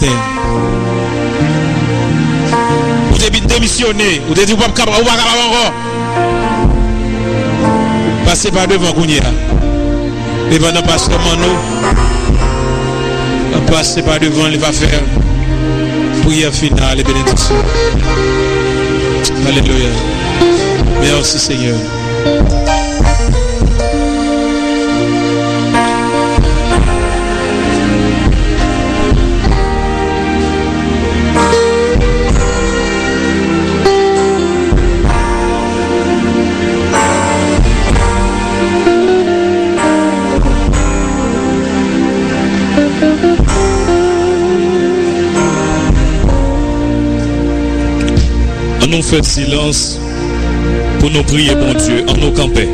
matin. Vous avez démissionné, vous avez dit, vous ne pouvez pas encore. Passez par devant Kounia. Et pendant pasteur Mano, passez par devant, il va faire prière finale et bénédiction. Alléluia. Merci Seigneur. Nous faisons silence pour nous prier, bon Dieu, en nos campés.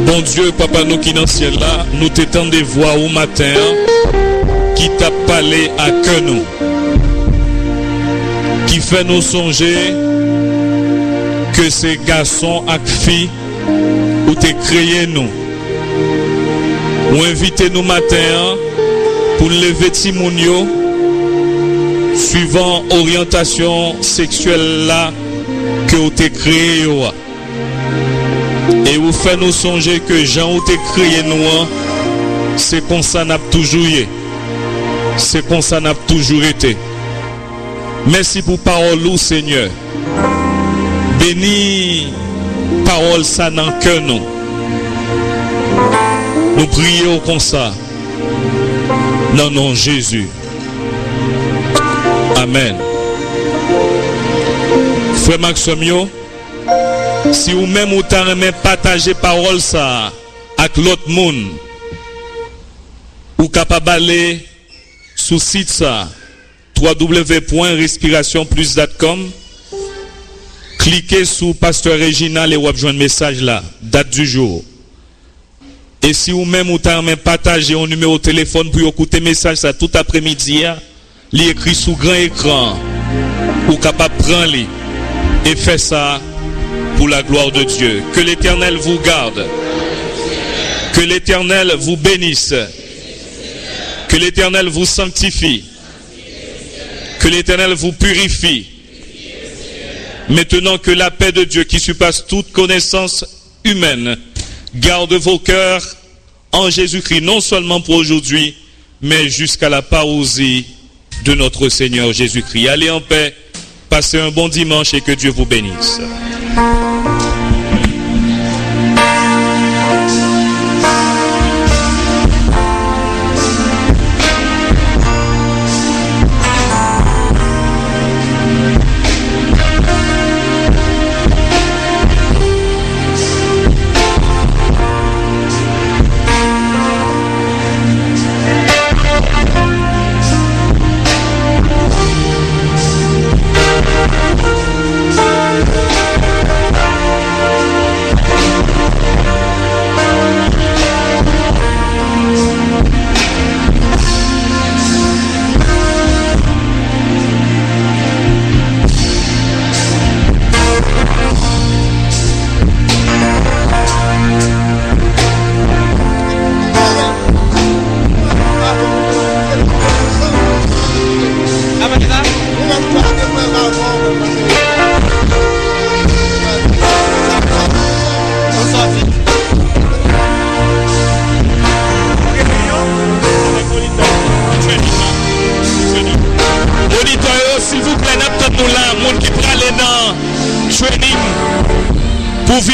Bon Dieu, Papa, nous qui dans le ciel là, nous t'étendons des voix au matin qui t'a parlé à que nous, qui fait nous songer que ces garçons et filles où t'es créé nous. Ou invitez nous matin pour lever Timonio suivant orientation sexuelle là que vous avez créé. Et vous faites nous songer que Jean vous avez créé nous, c'est comme ça n'a toujours été. C'est comme ça n'a toujours été. Merci pour parole ou Seigneur. Bénis parole ça dans le cœur nous. Nous prions comme ça. Dans le nom de Jésus. Amen. Frère Maximio, si vous-même vous avez partagé parole ça avec l'autre monde, vous capable d'aller sur le site ça www.respirationplus.com, cliquez sur Pasteur Réginal et vous avez un message là, date du jour. Et si vous-même vous avez partagé un numéro de téléphone pour écouter message ça tout après-midi, il écrit sous grand écran, ou capable de prendre et faire ça pour la gloire de Dieu. Que l'Éternel vous garde. Que l'Éternel vous bénisse. Que l'Éternel vous sanctifie. Que l'Éternel vous purifie. Maintenant que la paix de Dieu qui surpasse toute connaissance humaine garde vos cœurs en Jésus-Christ, non seulement pour aujourd'hui, mais jusqu'à la parousie de notre Seigneur Jésus-Christ. Allez en paix, passez un bon dimanche et que Dieu vous bénisse.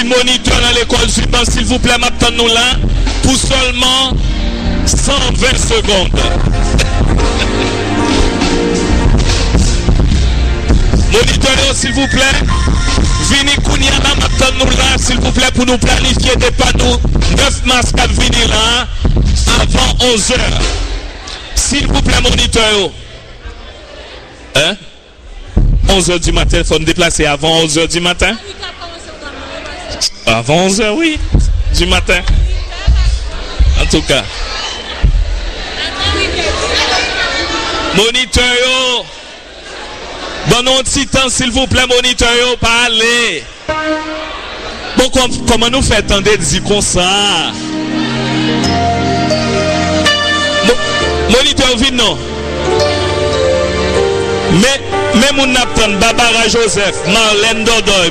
Moniteur dans l'école suivante, s'il vous plaît, maintenant nous là, pour seulement 120 secondes. Moniteur, s'il vous plaît, venez Kounia là, maintenant nous là, s'il vous plaît, pour nous planifier des panneaux 9 mars à venir là, avant 11h. S'il vous plaît, moniteur. Hein? 11h du matin, il faut nous déplacer avant 11h du matin. Avant 11h, oui, du matin. En tout cas. Moniteur, donnons un petit temps, s'il vous plaît, moniteur, parlez. Bon, comment nous fait attendre dire comme ça? Moniteur vin non. Mais même on attend Barbara Joseph, Marlène Dodoy.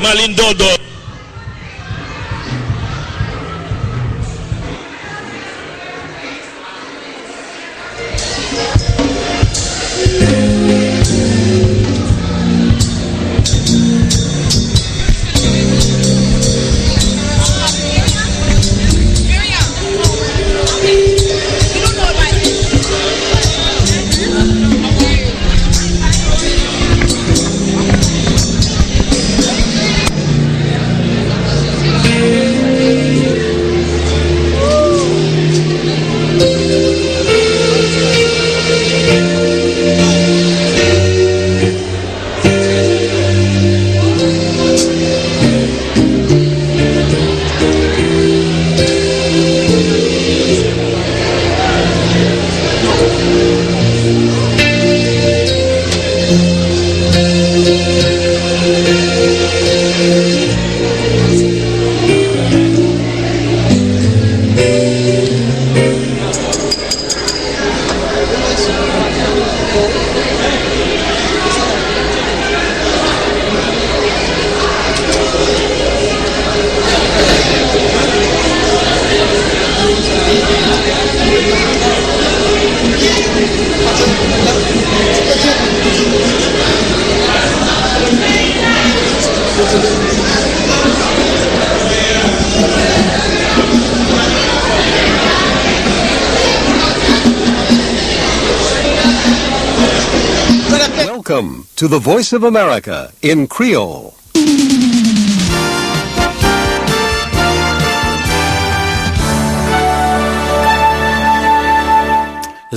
Welcome to the Voice of America in Creole.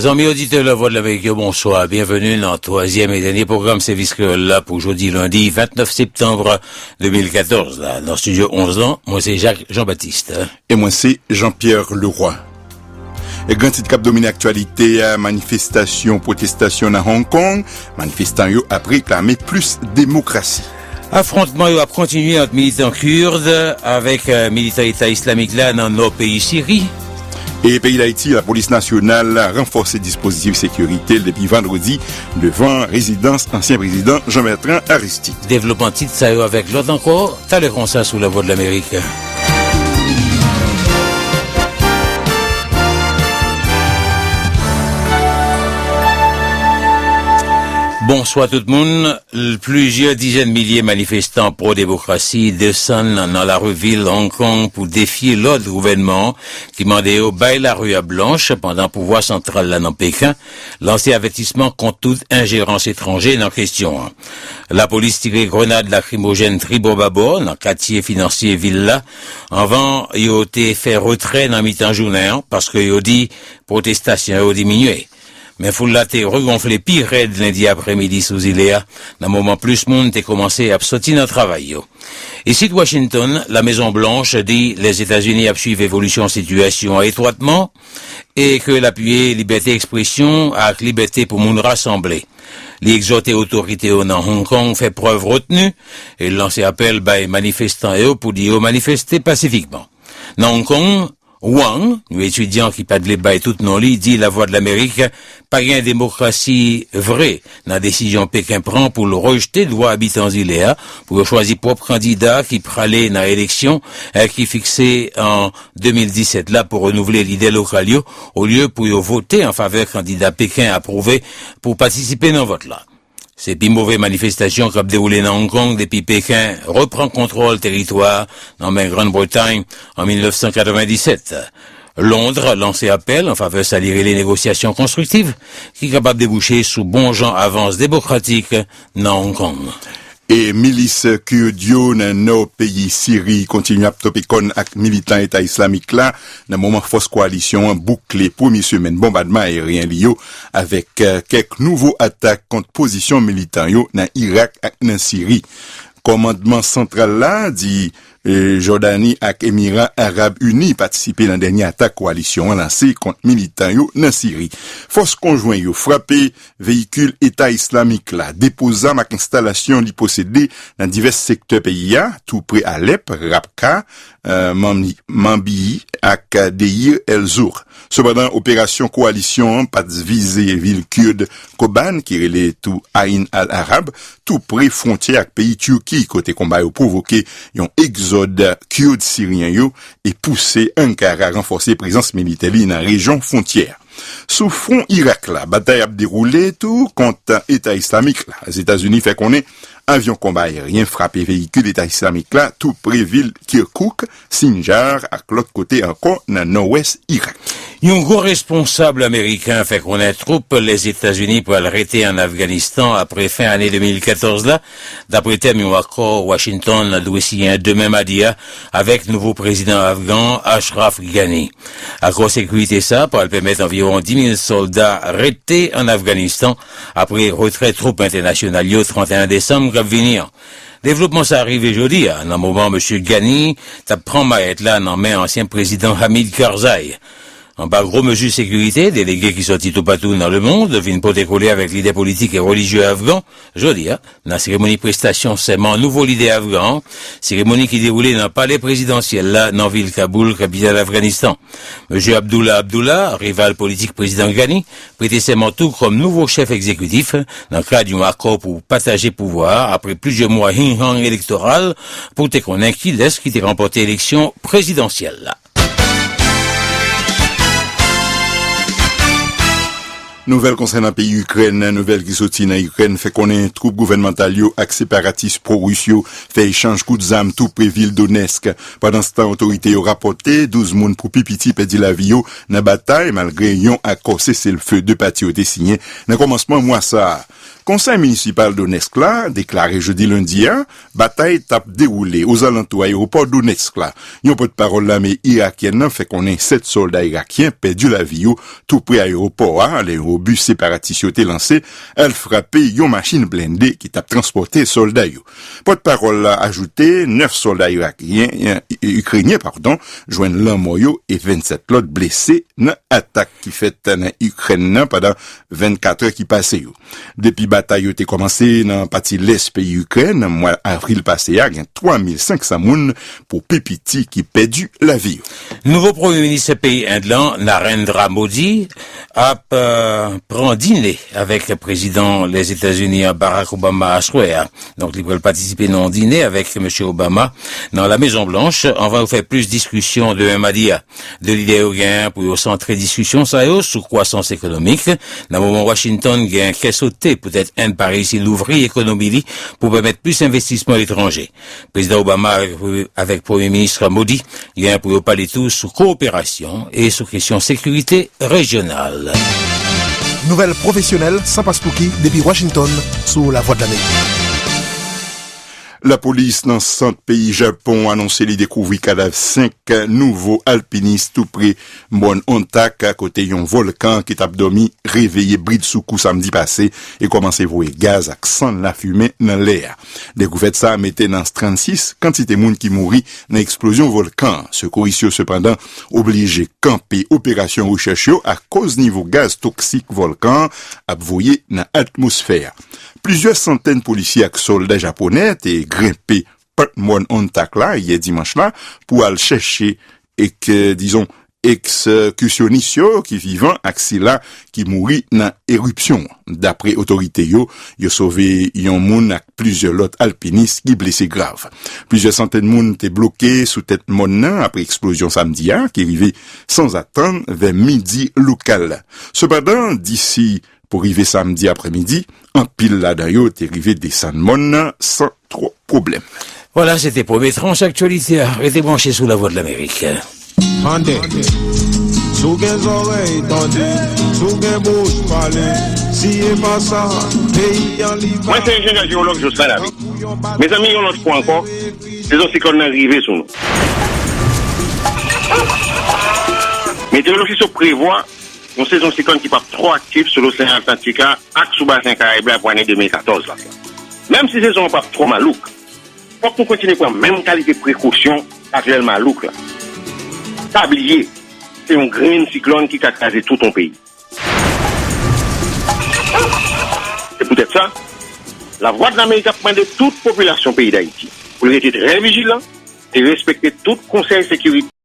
Amis auditeurs de la Voix de l'Amérique, bonsoir. Bienvenue dans le troisième et dernier programme Service Créole là pour aujourd'hui lundi 29 septembre 2014. Là, dans le studio 11 ans, moi c'est Jacques Jean-Baptiste. Et moi c'est Jean-Pierre Leroy. Et grand titre cap domine actualité, manifestation, protestation dans Hong Kong, manifestants yo a réclamé plus démocratie. Affrontement a continué entre militants kurdes avec militants État islamique là dans nos pays Syrie. Et pays d'Haïti, la police nationale a renforcé dispositif de sécurité depuis vendredi devant résidence ancien président Jean-Bertrand Aristide. Développement titre ça avec l'autre encore, t'as le comme ça sous la Voix de l'Amérique. Bonsoir tout le monde. Plusieurs dizaines de milliers de manifestants pro-démocratie descendent dans la rue ville Hong Kong pour défier l'autre gouvernement qui mandait au bail la rue à Blanche pendant le pouvoir central là dans Pékin, lancé avertissement contre toute ingérence étrangère dans question. La police tirait grenade lacrymogène tribobabord dans le quartier financier ville là, avant il a été fait retrait dans mi-temps journée parce que il a dit protestation a diminué. Mais foule là t'es regonflé pire raide lundi après-midi sous Iléa, dans moment plus monde t'es commencé à sortir dans le travail, yo. Ici de Washington, la Maison Blanche dit les États-Unis suivent évolution situation étroitement et que l'appuyer liberté d'expression avec liberté pour moun rassembler. L'exhorté autorité dans Hong Kong fait preuve retenue et lancer appel by manifestants pour dire manifester pacifiquement. Dans Hong Kong, Wang, un étudiant qui pas de l'ébat et tout non lit, dit la Voix de l'Amérique, pas une démocratie vraie dans la décision Pékin prend pour le rejeter droit habitants Iléa, pour choisir propre candidat qui pralait dans l'élection, qui fixé en 2017 là pour renouveler l'idée locale au lieu pour voter en faveur candidat Pékin approuvé pour participer dans le vote là. Ces plus mauvaises manifestations qui ont déroulé dans Hong Kong depuis Pékin reprend contrôle territoire dans la Grande-Bretagne en 1997. Londres lancé appel en faveur de saluer les négociations constructives qui sont capables de déboucher sous bon genre avance démocratique dans Hong Kong. Et milice kurdio dans nos pays Syrie continue à toper con avec militants État islamique là dans moment force coalition bouclé première semaine bombardement aérien lié avec quelques nouveaux attaques contre position militants yo dans Irak et dans Syrie. Commandement central là dit Jordanie ak Émirats Arabes Unis participé dans dernière attaque coalition lancée contre militants yo dans Syrie. Force conjoint yo frappé véhicule État islamique là, déposant mak installation li possédé dans divers secteurs pays tout près Alep, Rabka, Manbij ak Deir el-Zour. Cependant, opération coalition pas visé ville kurde Koban qui relait tout Ain al-Arab, tout près frontière avec pays Turquie côté combat yo provoqué yon exode kurde syrien yo et poussé Ankara à renforcer présence militaire dans la région frontière. Sous front Irak là, bataille a déroulé tout contre État islamique là. Les États-Unis fait qu'on est avion combat aérien frappé véhicule État islamique là, tout près ville Kirkuk, Sinjar, à l'autre côté encore dans nord-ouest Irak. Un gros responsable américain fait connaître troupes les États-Unis pour arrêter en Afghanistan après fin année 2014 là. D'après thème un accord, Washington doit signer demain mardi avec nouveau président afghan Ashraf Ghani. Accord sécurité ça pour permettre environ 10 000 soldats arrêtés en Afghanistan après retrait troupes internationales le 31 décembre qui va venir. Développement ça arrive aujourd'hui, à un moment monsieur Ghani prend maître là dans main ancien président Hamid Karzai. En bas gros mesures sécurité, délégués qui sortent tout partout dans le monde, viennent pour décoller avec l'idée politique et religieux afghan. Jeudi, dans la cérémonie prestation serment nouveau leader afghan, cérémonie qui déroulait dans le palais présidentiel là, dans la ville Kaboul, capitale d'Afghanistan. Monsieur Abdullah, rival politique président Ghani, prêtait serment tout comme nouveau chef exécutif, dans le cadre d'un accord pour partager pouvoir après plusieurs mois électoral, pour te connaître qui t'ait remporté l'élection présidentielle là. Nouvelle concernant pays Ukraine, nouvelle qui sorti dans Ukraine fait qu'on est troupe gouvernementale yo ak séparatistes pro-russes fait échange coup d'armes tout près ville Donetsk. Pendant ce temps, autorité yo rapporté 12 moun pour pipiti perdu la vie yo dans bataille malgré yon accord cessez-le-feu de parti été signé dans commencement mois ça. Conseil municipal Donetsk là déclaré jeudi lundi bataille tape déroulée aux alentours aéroport Donetsk là. Yon porte-parole l'armée irakienne fait qu'on est 7 soldats irakiens perdu la vie yo tout près aéroport les bus séparatistes ont été lancés, elle frappé yon machine blindée qui t'a transporté soldats yo. Porte-parole a ajouté 9 soldats ukrainiens joignent l'homme yo et 27 l'autre blessés dans attaque qui fait dans Ukraine pendant 24 heures qui passé yo. Depuis bataille été commencé dans partie l'est pays Ukraine, mois avril passé il y a 3500 moun pour pipiti qui perdu la vie. Nouveau premier ministre pays indien Narendra Modi a prend dîner avec le président des États-Unis Barack Obama à soir. Donc il va participer dans le dîner avec monsieur Obama dans la Maison Blanche. On va vous faire plus discussion de Madia de l'idée au gain pour centrer discussion ça sur croissance économique. Dans le moment Washington gain qu'est sauté peut-être un Paris ici l'ouvrir économie pour permettre plus d'investissement à l'étranger. Président Obama avec premier ministre Modi gain pour parler tout sur coopération et sur question sécurité régionale. Nouvelle professionnelle sans passe-pouki depuis Washington sous la voie de l'Amérique. La police dans 100 pays Japon a annoncé les découvrir cadavres 5 nouveaux alpinistes tout près Bon Ontak à côté d'un volcan qui t'a dormi réveillé Britsuku samedi passé et commencé à voir gaz ak sang la fumée dans l'air. Découverte ça mettait dans 36 quantité moun qui mourit dans explosion volcan. Secouristes cependant obligé camper opération recherche à cause niveau gaz toxique volcan a voyé dans atmosphère. Plusieurs centaines de policiers et soldats japonais étaient grimpés par Mon Ontak là hier dimanche là pour aller chercher et que disons excursionnistes qui vivant axila qui mourit dans éruption. D'après autorités yo sauvé yon moun ak plusieurs autres alpinistes qui blessés grave. Plusieurs centaines de moun étaient bloqués sous tête mon après explosion samedi qui arrivait sans attendre vers midi local. Cependant d'ici pour arriver samedi après-midi, en pile là-dedans, yo t'es arrivé descendre mon sans trop problème. Voilà, c'était pour mes tranches actualités. Restez branchés sous la voie de l'Amérique. Tendez, sous les oreilles tendues, sous les bouches parlées, si et pas ça, pays en libre. Moi, c'est ingénieur géologue, je serai là. Mes amis, on l'autre point encore, c'est aussi qu'on est arrivé sur nous. Météorologie se prévoit une saison cyclone qui part trop active sur l'océan Atlantique et sous bassin Caraïbe pour l'année 2014. Là. Même si saison pas trop malouque, faut que nous continuions à prendre la même qualité de précaution actuellement à Louk là. Tablier, c'est un grand cyclone qui a casé tout ton pays. C'est peut-être ça. La voix de l'Amérique a demandé toute population pays d'Haïti pour être très vigilant et respecter tout conseil de sécurité.